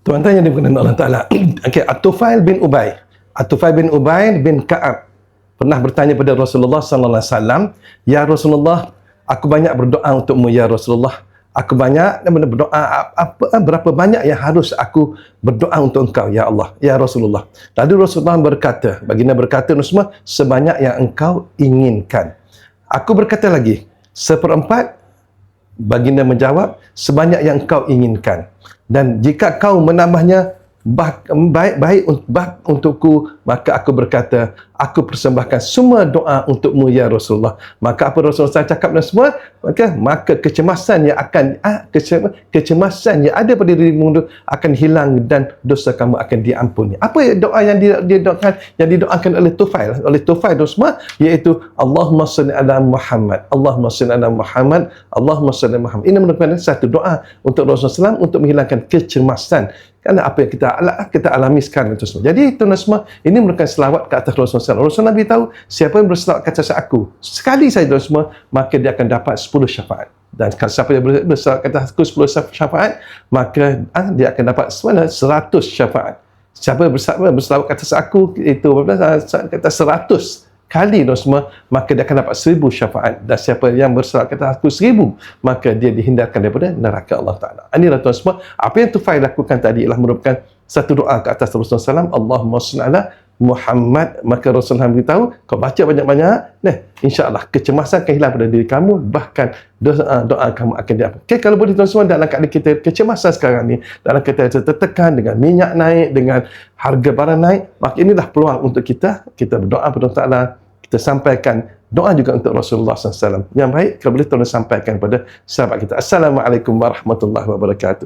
Tuan-tuan yang dikenal Allah Ta'ala. Okay, At-Tufail bin Ubay. At-Tufail bin Ubay bin Ka'ab pernah bertanya pada Rasulullah sallallahu alaihi wasallam, "Ya Rasulullah, aku banyak berdoa untukmu ya Rasulullah. Aku banyak berdoa, berapa banyak yang harus aku berdoa untuk engkau ya Allah, ya Rasulullah?" Lalu Rasulullah berkata, baginda berkata semua, sebanyak yang engkau inginkan. Aku berkata lagi, seperempat. Baginda menjawab, sebanyak yang engkau inginkan. Dan jika kau menambahnya baik untukku, maka aku berkata, aku persembahkan semua doa untukmu ya Rasulullah. Maka apa Rasulullah cakap dan semua, maka kecemasan yang akan kecemasan yang ada pada dirimu akan hilang dan dosa kamu akan diampuni. Apa doa yang didoakan oleh Tufail dan semua, iaitu Allahumma salli ala Muhammad, Allahumma salli ala Muhammad, Allahumma salli ala Muhammad. Ini merupakan satu doa untuk Rasulullah SAW untuk menghilangkan kecemasan. Kerana apa yang kita alami sekarang itu semua. Jadi tuan-tuan semua, ini merupakan selawat ke atas Rasulullah SAW. Rasulullah beritahu, siapa yang berselawat ke atas aku sekali saja tuan semua, maka dia akan dapat 10 syafaat. Dan siapa yang berselawat ke atas aku 10 syafaat, maka dia akan dapat 100 syafaat. Siapa yang berselawat ke atas aku itu kata 100 kali dan semua, maka dia akan dapat 1000 syafaat. Dan siapa yang berselawat kata aku 1000, maka dia dihindarkan daripada neraka Allah Ta'ala. Inilah tuan semua, apa yang Tufail lakukan tadi ialah merupakan satu doa ke atas Rasulullah SAW, Allahumma salli ala Muhammad. Maka Rasulullah beritahu, kau baca banyak-banyak, insya-Allah kecemasan akan hilang pada diri kamu, bahkan doa kamu akan diampuni. Okay, kalau boleh tuan semua, dalam keadaan kita kecemasan sekarang ni, dalam keadaan kita tertekan dengan minyak naik, dengan harga barang naik, maka inilah peluang untuk kita berdoa kepada Allah Ta'ala, kita sampaikan doa juga untuk Rasulullah SAW. Yang baik, kalau boleh tolong sampaikan kepada sahabat kita. Assalamualaikum warahmatullahi wabarakatuh.